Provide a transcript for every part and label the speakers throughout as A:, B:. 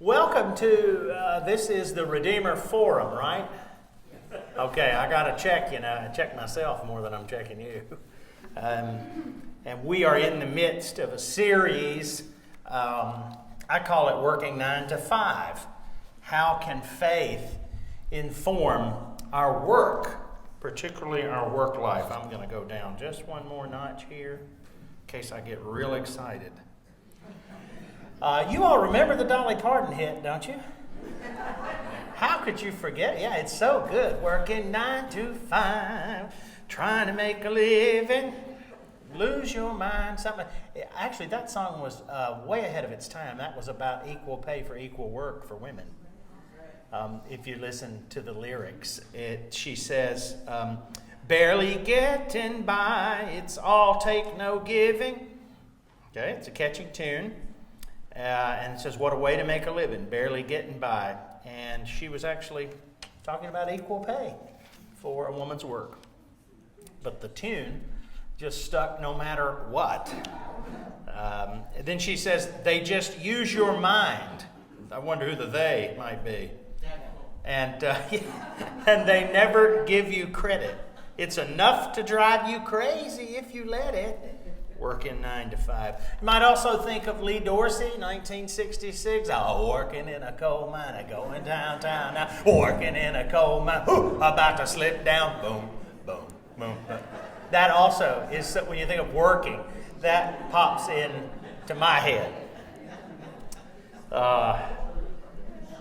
A: Welcome to, this is the Redeemer Forum, right? Okay, I got to check, I check myself more than I'm checking you. And we are in the midst of a series, I call it Working 9 to 5. How can faith inform our work, particularly our work life? I'm going to go down just one more notch here in case I get real excited. You all remember the Dolly Parton hit, don't you? How could you forget? Yeah, it's so good. Working 9 to 5, trying to make a living, lose your mind. Something. Actually, that song was way ahead of its time. That was about equal pay for equal work for women. If you listen to the lyrics, she says, barely getting by, it's all take no giving. Okay, it's a catchy tune. And it says, what a way to make a living, barely getting by. And she was actually talking about equal pay for a woman's work. But the tune just stuck no matter what. Then she says, they just use your mind. I wonder who the they might be. And, and they never give you credit. It's enough to drive you crazy if you let it. Working 9 to 5. You might also think of Lee Dorsey, 1966. Oh, working in a coal mine, going downtown now. Working in a coal mine, about to slip down. Boom, boom, boom, boom. That also is, when you think of working, that pops in to my head.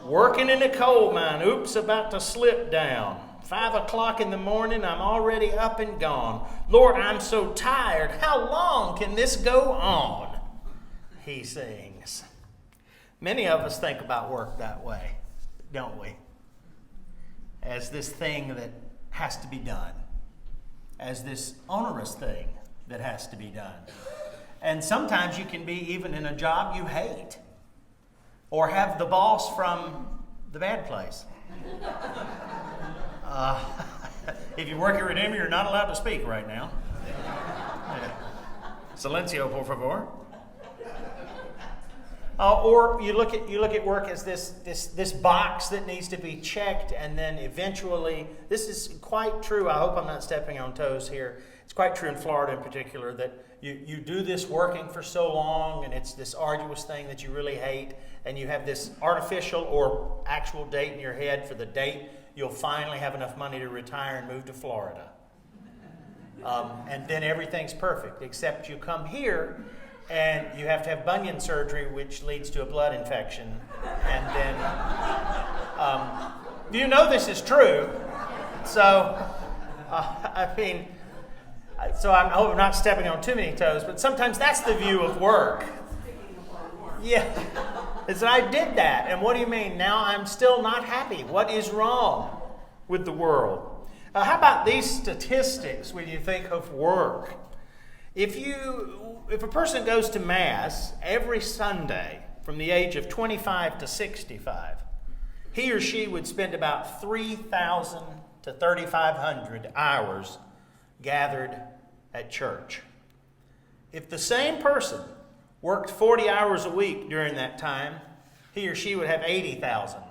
A: Working in a coal mine, oops, about to slip down. 5 o'clock in the morning, I'm already up and gone. Lord, I'm so tired. How long can this go on? He sings. Many of us think about work that way, don't we? As this thing that has to be done. As this onerous thing that has to be done. And sometimes you can be even in a job you hate. Or have the boss from the bad place. If you work at Redeemer, you're not allowed to speak right now. Silencio, por favor. Or you look at work as this box that needs to be checked, and then eventually, this is quite true. I hope I'm not stepping on toes here. It's quite true in Florida in particular that you do this working for so long, and it's this arduous thing that you really hate, and you have this artificial or actual date in your head for the date you'll finally have enough money to retire and move to Florida. And then everything's perfect, except you come here and you have to have bunion surgery, which leads to a blood infection. And then, you know this is true. So, I hope I'm not stepping on too many toes, but sometimes that's the view of work. Yeah. It's I did that. And what do you mean? Now I'm still not happy. What is wrong with the world? How about these statistics when you think of work? If a person goes to Mass every Sunday from the age of 25 to 65, he or she would spend about 3,000 to 3,500 hours gathered at church. If the same person worked 40 hours a week during that time, he or she would have 80,000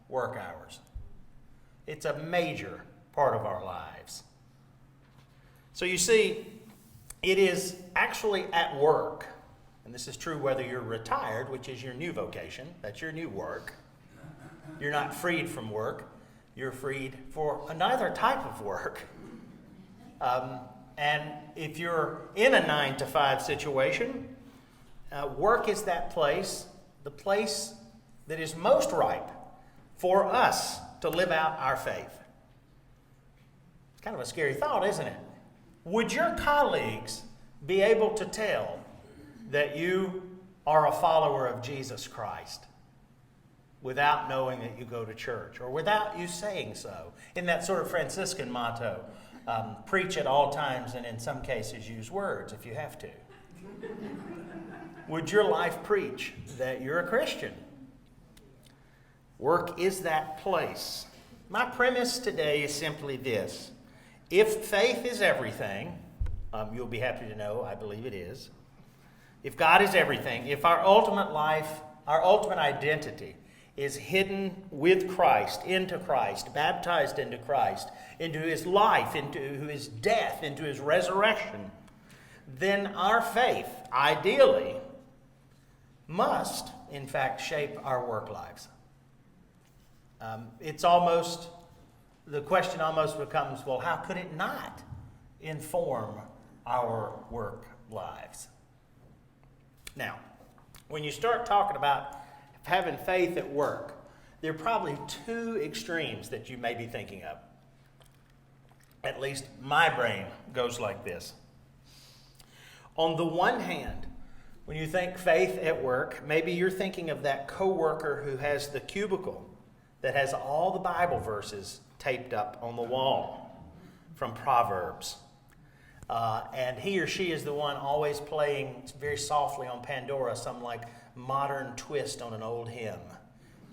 A: work hours. It's a major part of our lives. So you see, it is actually at work, and this is true whether you're retired, which is your new vocation, that's your new work. You're not freed from work, you're freed for another type of work. And if you're in a 9 to 5 situation, work is that place, the place that is most ripe for us to live out our faith. It's kind of a scary thought, isn't it? Would your colleagues be able to tell that you are a follower of Jesus Christ without knowing that you go to church or without you saying so? In that sort of Franciscan motto, preach at all times and in some cases use words if you have to. Would your life preach that you're a Christian? Work is that place. My premise today is simply this. If faith is everything, you'll be happy to know I believe it is. If God is everything, if our ultimate life, our ultimate identity is hidden with Christ, into Christ, baptized into Christ, into his life, into his death, into his resurrection, then our faith, ideally, must, in fact, shape our work lives. The question almost becomes, well, how could it not inform our work lives? Now, when you start talking about having faith at work, there are probably two extremes that you may be thinking of. At least my brain goes like this. On the one hand, when you think faith at work, maybe you're thinking of that coworker who has the cubicle that has all the Bible verses taped up on the wall from Proverbs. And he or she is the one always playing very softly on Pandora some like modern twist on an old hymn,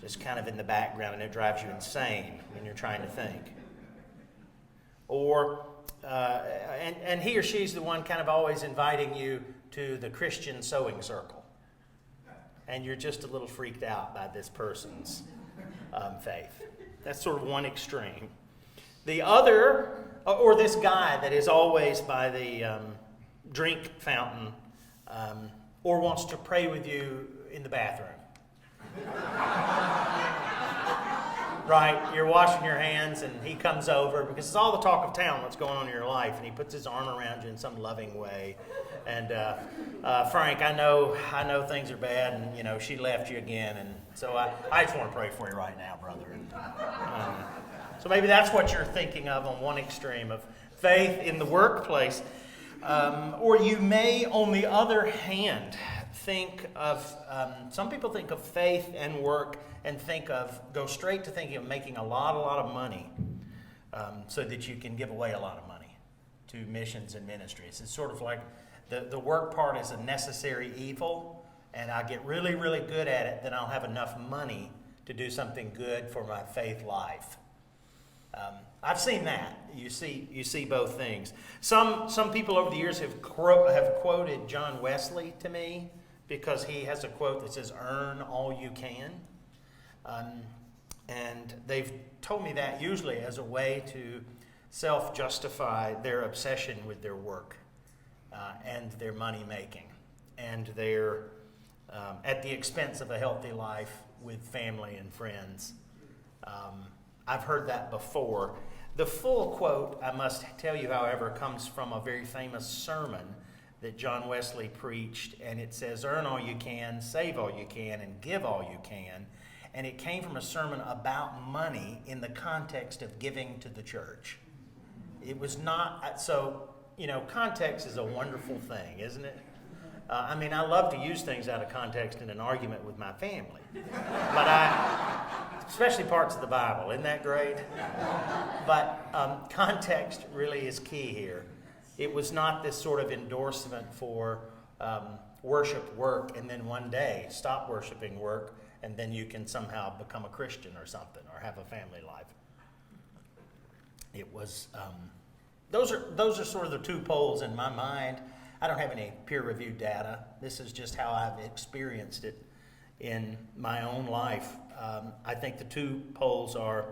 A: just kind of in the background, and it drives you insane when you're trying to think. Or, and he or she's the one kind of always inviting you to the Christian sewing circle, and you're just a little freaked out by this person's faith. That's sort of one extreme. The other, or this guy that is always by the drink fountain, or wants to pray with you in the bathroom. Right, you're washing your hands and he comes over because it's all the talk of town, what's going on in your life, and he puts his arm around you in some loving way. And Frank, I know things are bad, and she left you again, and so I just want to pray for you right now, brother. And, so maybe that's what you're thinking of on one extreme of faith in the workplace. Or you may, on the other hand, think of, some people think of faith and work and go straight to thinking of making a lot of money so that you can give away a lot of money to missions and ministries. It's sort of like the work part is a necessary evil, and I get really, really good at it, then I'll have enough money to do something good for my faith life. I've seen that. You see both things. Some people over the years have quoted John Wesley to me because he has a quote that says, "Earn all you can." And they've told me that usually as a way to self-justify their obsession with their work and their money making and their at the expense of a healthy life with family and friends. I've heard that before. The full quote, I must tell you, however, comes from a very famous sermon that John Wesley preached, and it says, "Earn all you can, save all you can, and give all you can." And it came from a sermon about money in the context of giving to the church. It was not, so, context is a wonderful thing, isn't it? I love to use things out of context in an argument with my family. But especially parts of the Bible, isn't that great? But context really is key here. It was not this sort of endorsement for worship work and then one day stop worshiping work and then you can somehow become a Christian or something or have a family life. It was, those are sort of the two poles in my mind. I don't have any peer-reviewed data. This is just how I've experienced it in my own life. I think the two poles are,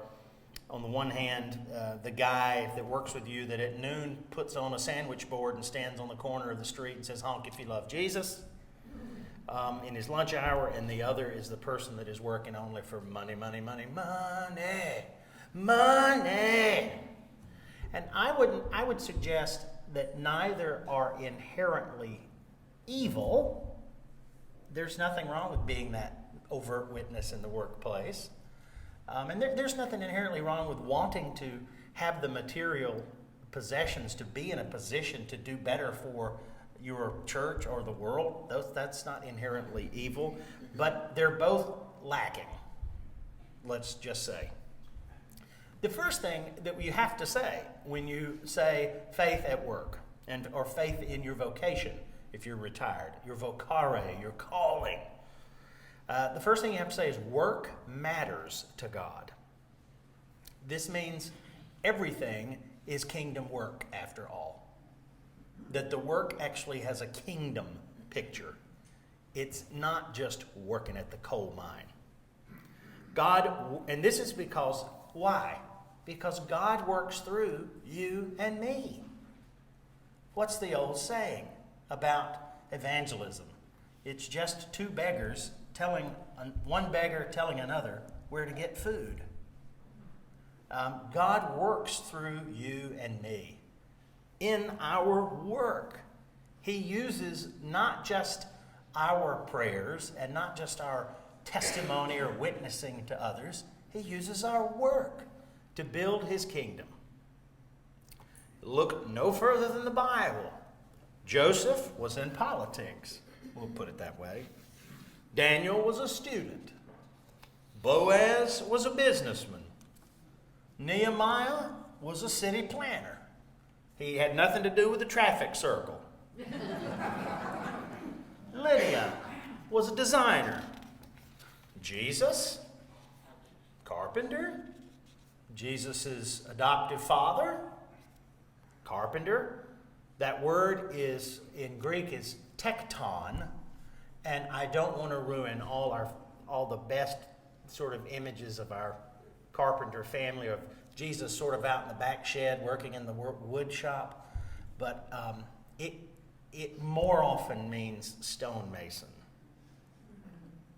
A: on the one hand, the guy that works with you that at noon puts on a sandwich board and stands on the corner of the street and says, "Honk if you love Jesus," in his lunch hour, and the other is the person that is working only for money, money, money, money, money. And I would suggest that neither are inherently evil. There's nothing wrong with being that overt witness in the workplace. And there's nothing inherently wrong with wanting to have the material possessions to be in a position to do better for your church or the world. That's not inherently evil, but they're both lacking, let's just say. The first thing that you have to say when you say faith at work or faith in your vocation, if you're retired, your vocare, your calling, the first thing you have to say is work matters to God. This means everything is kingdom work after all. That the work actually has a kingdom picture. It's not just working at the coal mine. And this is because, why? Because God works through you and me. What's the old saying about evangelism? It's just two beggars one beggar telling another where to get food. God works through you and me. In our work, he uses not just our prayers and not just our testimony or witnessing to others. He uses our work to build his kingdom. Look no further than the Bible. Joseph was in politics, we'll put it that way. Daniel was a student. Boaz was a businessman. Nehemiah was a city planner. He had nothing to do with the traffic circle. Lydia was a designer. Jesus, carpenter. Jesus' adoptive father, carpenter. That word is in Greek is tekton, and I don't want to ruin all the best sort of images of our carpenter family, of Jesus sort of out in the back shed working in the wood shop, but it more often means stonemason.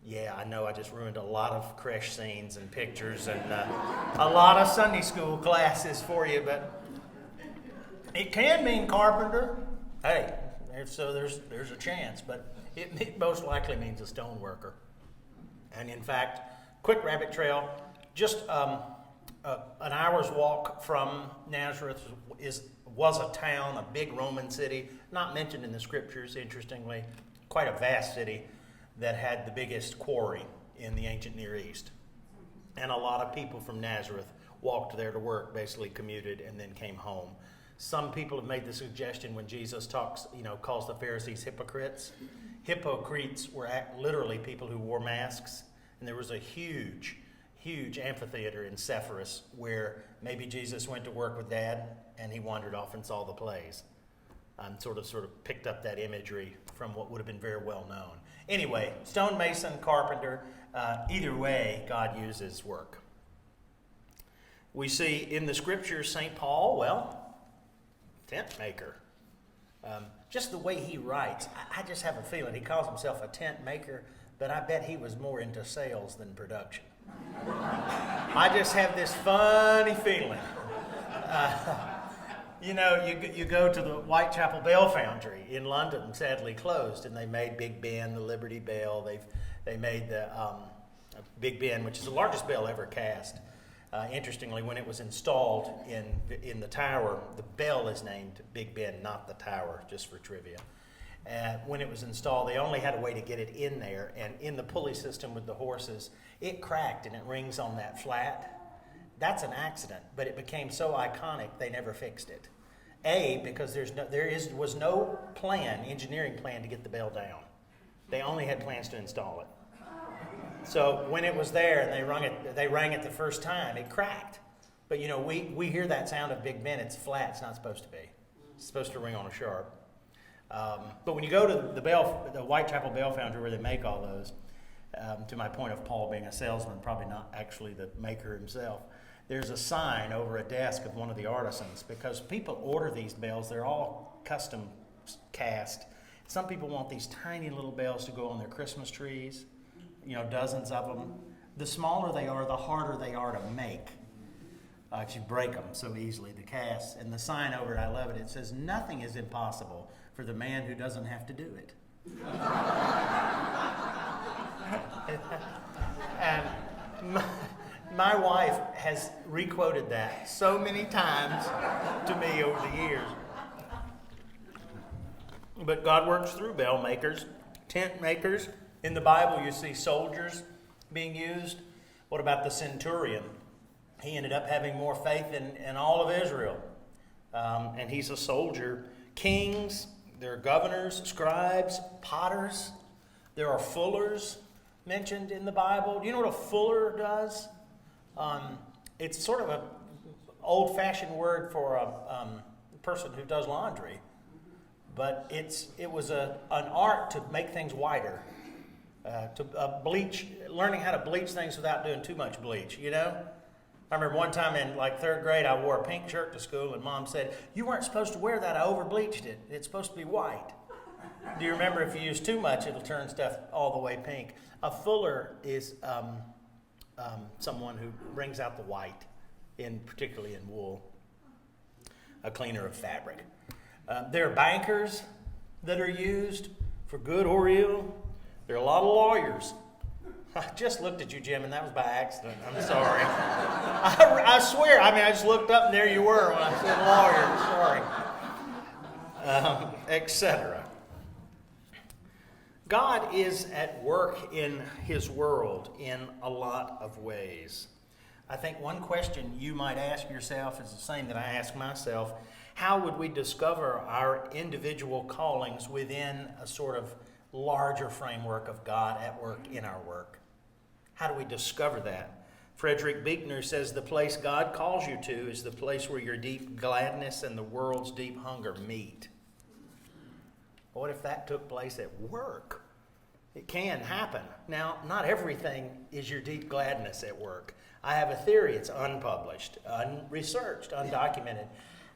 A: Yeah, I know I just ruined a lot of creche scenes and pictures and a lot of Sunday school classes for you, but it can mean carpenter. Hey, so there's a chance, but it most likely means a stone worker. And in fact, quick rabbit trail, just an hour's walk from Nazareth was a town, a big Roman city, not mentioned in the scriptures, interestingly, quite a vast city that had the biggest quarry in the ancient Near East. And a lot of people from Nazareth walked there to work, basically commuted, and then came home. Some people have made the suggestion when Jesus calls the Pharisees hypocrites. Hypocrites were literally people who wore masks, and there was a huge amphitheater in Sepphoris where maybe Jesus went to work with Dad, and he wandered off and saw the plays. Sort of picked up that imagery from what would have been very well known. Anyway, stonemason, carpenter, either way, God uses work. We see in the scriptures St. Paul, tent maker. Just the way he writes, I just have a feeling he calls himself a tent maker, but I bet he was more into sales than production. I just have this funny feeling. You go to the Whitechapel Bell Foundry in London, sadly closed, and they made Big Ben, the Liberty Bell. They made the Big Ben, which is the largest bell ever cast. Interestingly, when it was installed in the tower, the bell is named Big Ben, not the tower, just for trivia. When it was installed, they only had a way to get it in there, and in the pulley system with the horses, it cracked and it rings on that flat. That's an accident, but it became so iconic they never fixed it. Because was no engineering plan to get the bell down. They only had plans to install it. So when it was there and they rang it the first time, it cracked. But we hear that sound of Big Ben, it's flat, it's not supposed to be. It's supposed to ring on a sharp. But when you go to the Whitechapel Bell Foundry where they make all those, to my point of Paul being a salesman, probably not actually the maker himself, there's a sign over a desk of one of the artisans, because people order these bells, they're all custom cast. Some people want these tiny little bells to go on their Christmas trees, dozens of them. The smaller they are, the harder they are to make. If you break them so easily, the cast. And the sign over it, I love it, it says, "Nothing is impossible for the man who doesn't have to do it." And my wife has requoted that so many times to me over the years. But God works through bell makers, tent makers. In the Bible, you see soldiers being used. What about the centurion? He ended up having more faith in all of Israel. And he's a soldier. Kings, there are governors, scribes, potters. There are fullers mentioned in the Bible. Do you know what a fuller does? It's sort of an old-fashioned word for a person who does laundry, but it was an art to make things whiter. learning how to bleach things without doing too much bleach, you know? I remember one time in like 3rd grade, I wore a pink shirt to school, and Mom said, "You weren't supposed to wear that. I over-bleached it. It's supposed to be white." Do you remember if you use too much, it'll turn stuff all the way pink? A fuller is someone who brings out the white, particularly in wool. A cleaner of fabric. There are bankers that are used for good or ill. There are a lot of lawyers. I just looked at you, Jim, and that was by accident. I'm sorry. I swear. I mean, I just looked up, and there you were when I said lawyer. Sorry. Etc. God is at work in His world in a lot of ways. I think one question you might ask yourself is the same that I ask myself. How would we discover our individual callings within a sort of larger framework of God at work in our work? How do we discover that? Frederick Buechner says the place God calls you to is the place where your deep gladness and the world's deep hunger meet. What if that took place at work? It can happen. Now, not everything is your deep gladness at work. I have a theory. It's unpublished, unresearched, undocumented.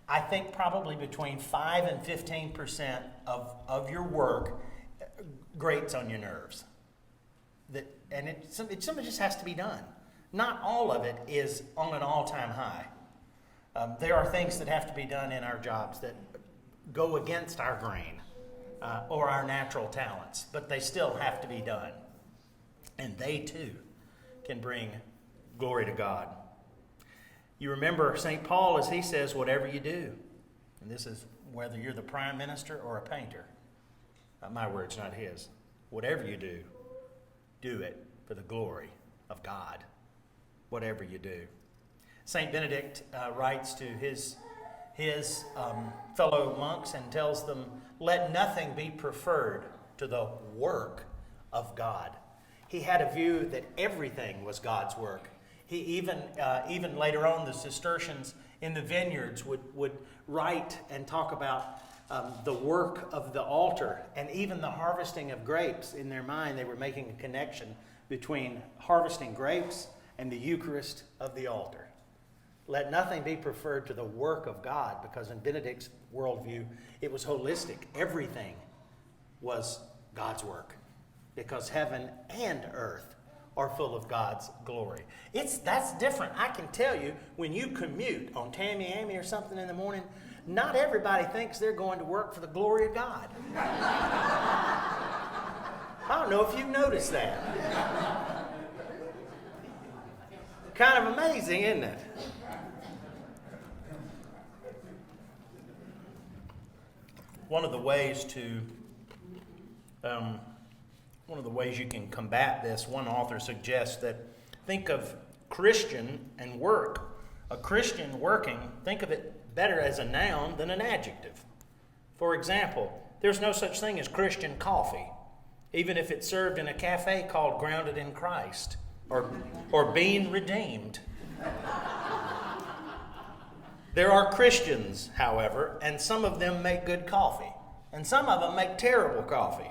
A: I think probably between 5 and 15% of your work grates on your nerves. Something just has to be done. Not all of it is on an all-time high. There are things that have to be done in our jobs that go against our grain or our natural talents, but they still have to be done. And they, too, can bring glory to God. You remember St. Paul as he says, whatever you do, and this is whether you're the prime minister or a painter. My words, not his. Whatever you do, do it for the glory of God. Whatever you do. St. Benedict writes to his fellow monks and tells them, let nothing be preferred to the work of God. He had a view that everything was God's work. He even later on, the Cistercians in the vineyards would write and talk about the work of the altar and even the harvesting of grapes. In their mind, they were making a connection between harvesting grapes and the Eucharist of the altar. Let nothing be preferred to the work of God, because in Benedict's worldview, it was holistic. Everything was God's work, because heaven and earth are full of God's glory. That's different. I can tell you, when you commute on Tamiami or something in the morning, not everybody thinks they're going to work for the glory of God. I don't know if you've noticed that. Kind of amazing, isn't it? One of the ways you can combat this, one author suggests that think of Christian and work. A Christian working, think of it better as a noun than an adjective. For example, there's no such thing as Christian coffee, even if it's served in a cafe called Grounded in Christ or Being Redeemed. There are Christians, however, and some of them make good coffee, and some of them make terrible coffee.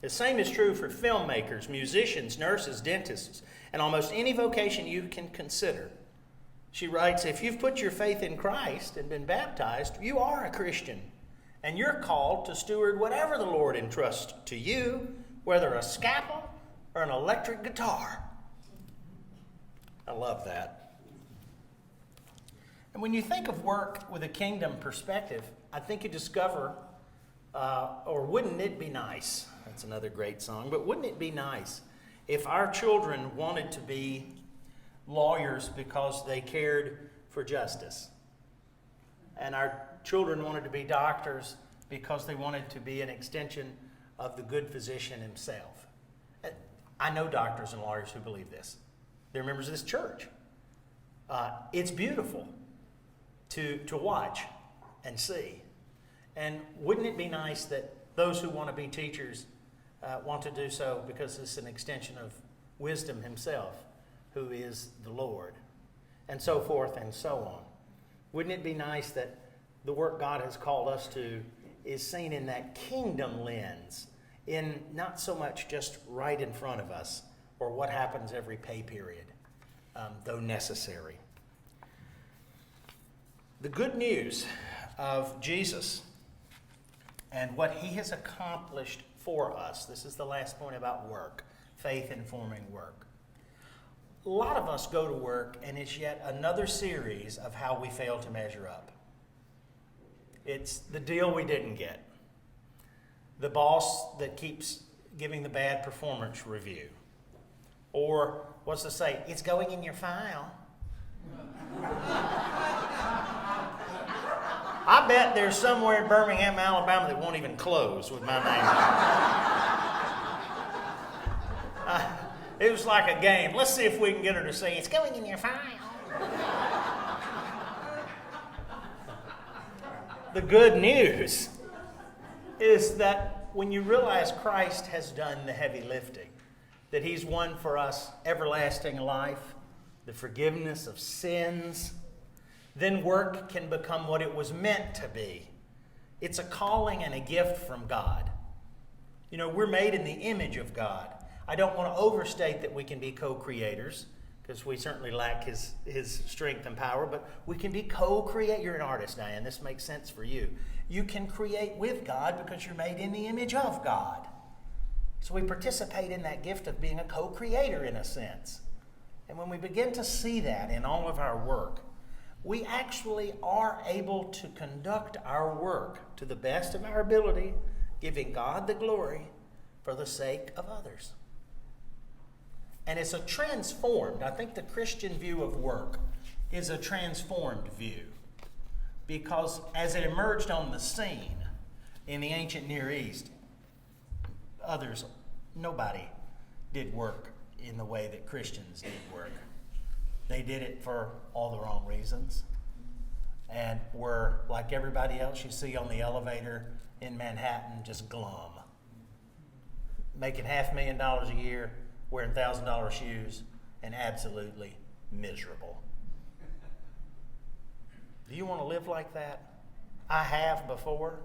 A: The same is true for filmmakers, musicians, nurses, dentists, and almost any vocation you can consider. She writes, if you've put your faith in Christ and been baptized, you are a Christian, and you're called to steward whatever the Lord entrusts to you, whether a scalpel or an electric guitar. I love that. And when you think of work with a kingdom perspective, I think you discover, or wouldn't it be nice? That's another great song. But wouldn't it be nice if our children wanted to be lawyers because they cared for justice? And our children wanted to be doctors because they wanted to be an extension of the good physician himself. I know doctors and lawyers who believe this. They're members of this church. It's beautiful to watch and see. And wouldn't it be nice that those who want to be teachers want to do so because it's an extension of wisdom himself, who is the Lord, and so forth and so on. Wouldn't it be nice that the work God has called us to is seen in that kingdom lens in not so much just right in front of us or what happens every pay period, though necessary. The good news of Jesus and what he has accomplished for us, this is the last point about work, faith informing work. A lot of us go to work and it's yet another series of how we fail to measure up. It's the deal we didn't get. The boss that keeps giving the bad performance review. Or, what's to say, it's going in your file. I bet there's somewhere in Birmingham, Alabama that won't even close with my name on it. It was like a game. Let's see if we can get her to say, it's going in your file. The good news is that when you realize Christ has done the heavy lifting, that he's won for us everlasting life, the forgiveness of sins, then work can become what it was meant to be. It's a calling and a gift from God. You know, we're made in the image of God. I don't want to overstate that we can be co-creators, because we certainly lack his strength and power, but we can be co-create. You're an artist, Diane. This makes sense for you. You can create with God because you're made in the image of God. So we participate in that gift of being a co-creator in a sense. And when we begin to see that in all of our work, we actually are able to conduct our work to the best of our ability, giving God the glory for the sake of others. And it's a transformed, I think the Christian view of work is a transformed view. Because as it emerged on the scene in the ancient Near East, nobody did work in the way that Christians did work. They did it for all the wrong reasons and were, like everybody else you see on the elevator in Manhattan, just glum. Making $500,000 a year, wearing $1,000 shoes, and absolutely miserable. Do you want to live like that? I have before,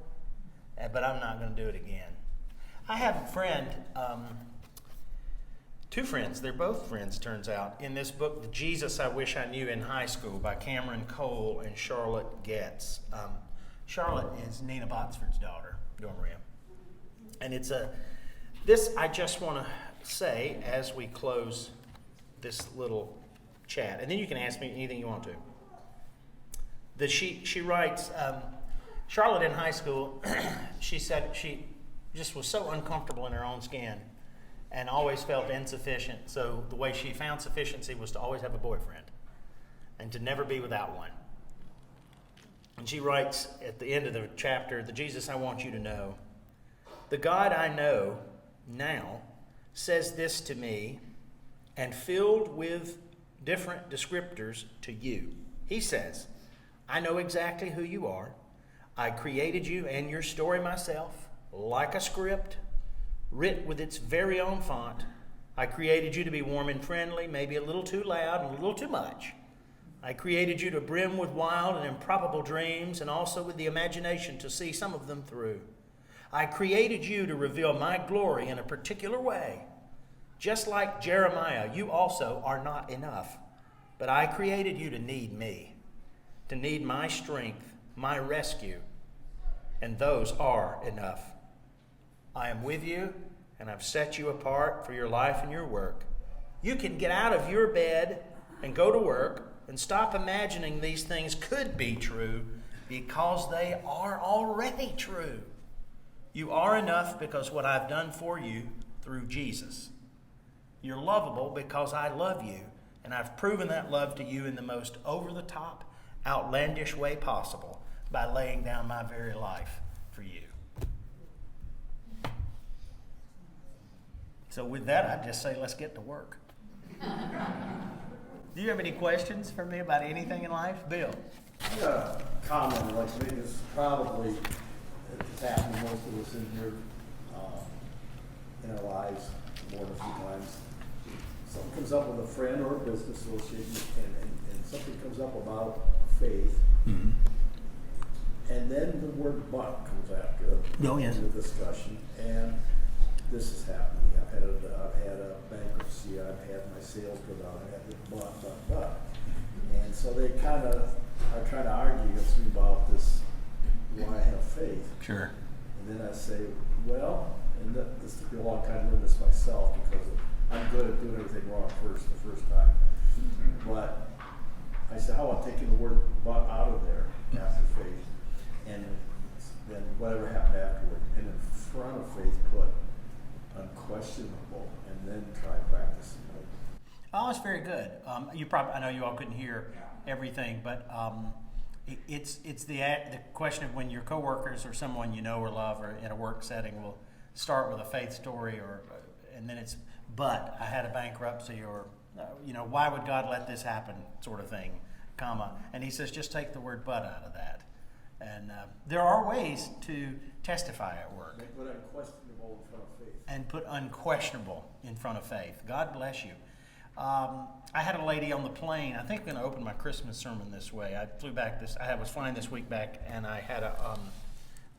A: but I'm not going to do it again. I have a friend, two friends, they're both friends, turns out, in this book, The Jesus I Wish I Knew in High School by Cameron Cole and Charlotte Getz. Charlotte is Nina Botsford's daughter, Dormaria. And this I just want to say as we close this little chat, and then you can ask me anything you want to. She writes, Charlotte in high school, she said she just was so uncomfortable in her own skin and always felt insufficient. So the way she found sufficiency was to always have a boyfriend and to never be without one. And she writes at the end of the chapter, the Jesus I want you to know, the God I know now says this to me and filled with different descriptors to you. He says, I know exactly who you are. I created you and your story myself, like a script, writ with its very own font. I created you to be warm and friendly, maybe a little too loud and a little too much. I created you to brim with wild and improbable dreams and also with the imagination to see some of them through. I created you to reveal my glory in a particular way. Just like Jeremiah, you also are not enough. But I created you to need me, to need my strength, my rescue, and those are enough. I am with you, and I've set you apart for your life and your work. You can get out of your bed and go to work and stop imagining these things could be true because they are already true. You are enough because what I've done for you through Jesus. You're lovable because I love you, and I've proven that love to you in the most over-the-top, outlandish way possible by laying down my very life for you. So with that, I'd just say let's get to work. Do you have any questions for me about anything in life? Bill?
B: I got a comment I'd like to make. This probably it's happened to most of us in here in our lives more than a few times. Something comes up with a friend or a business association, and something comes up about faith,
A: Mm-hmm.
B: and then the word "but" comes after it
A: Oh, yes.
B: in the discussion. And this has happened to me. I've had a bankruptcy. I've had my sales go down. I've had this blah. And so they kind of are trying to argue against me about this, why I have faith.
A: Sure.
B: And then I say, well, and this took me a long time to learn this myself because I'm good at doing everything wrong the first time. But I said, how about taking the word "but" out of there after faith, and then whatever happened afterward, and in front of faith put unquestionable, and then try practicing it.
A: Oh, it's very good. I know you all couldn't hear everything, but it's the question of when your coworkers or someone you know or love or in a work setting will start with a faith story, and then it's, but I had a bankruptcy, or why would God let this happen, sort of thing, comma. And he says, just take the word "but" out of that. And there are ways to testify at work.
B: They put unquestionable in front of faith. And
A: put unquestionable in front of faith. God bless you. I had a lady on the plane. I think I'm going to open my Christmas sermon this way. I was flying this week back, and I had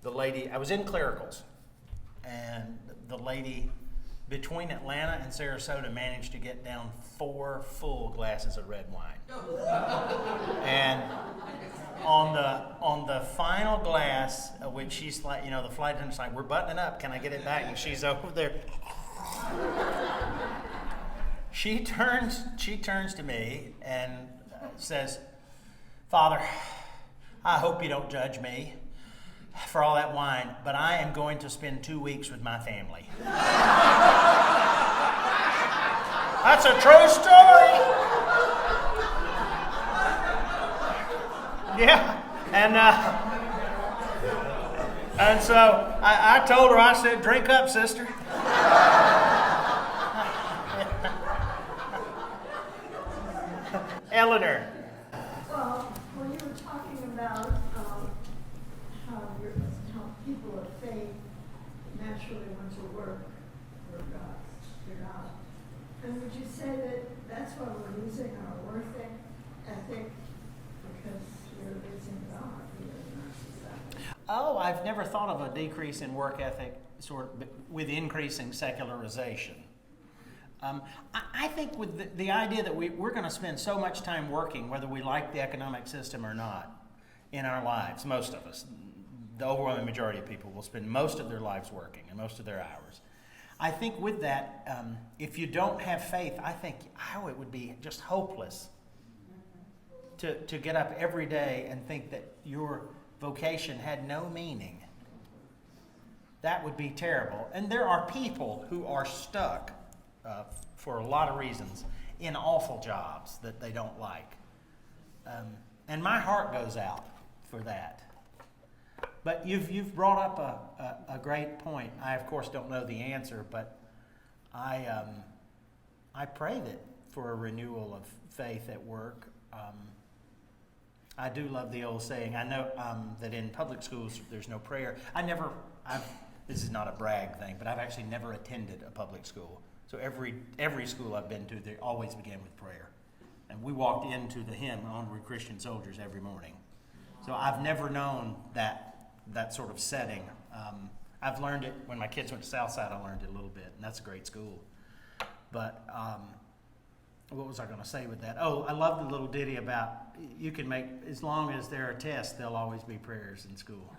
A: the lady. I was in clericals, and the lady between Atlanta and Sarasota managed to get down 4 full glasses of red wine. And on the final glass, which she's like, the flight attendant's like, we're buttoning up, can I get it back? And she's over there. She turns to me and says, Father, I hope you don't judge me for all that wine, but I am going to spend 2 weeks with my family. That's a true story. Yeah, and so I told her, I said, drink up, sister. Eleanor.
C: Well, when you were talking about how people of faith naturally want to work for God, and would you say that that's why we're losing our work ethic, because we're losing God in our society?
A: Oh, I've never thought of a decrease in work ethic with increasing secularization. I think with the idea that we're going to spend so much time working, whether we like the economic system or not, in our lives, most of us, the overwhelming majority of people will spend most of their lives working and most of their hours. I think with that, if you don't have faith, I think it would be just hopeless to get up every day and think that your vocation had no meaning. That would be terrible. And there are people who are stuck for a lot of reasons in awful jobs that they don't like. And my heart goes out for that. But you've brought up a great point. I, of course, don't know the answer, but I pray that for a renewal of faith at work. I do love the old saying. I know that in public schools there's no prayer. This is not a brag thing, but I've actually never attended a public school. So every school I've been to, they always began with prayer. And we walked into the hymn, Onward Christian Soldiers, every morning. So I've never known that sort of setting. I've learned it when my kids went to Southside. I learned it a little bit, and that's a great school. But what was I going to say with that? Oh, I love the little ditty about you can make, as long as there are tests, there'll always be prayers in school.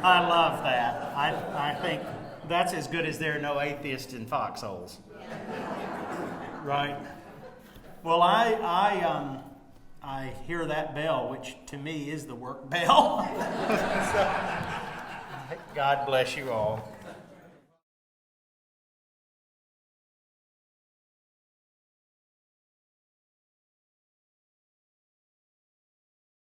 A: I love that. I think that's as good as there are no atheists in foxholes. Right? Well, I hear that bell, which to me is the work bell. So, God bless you all.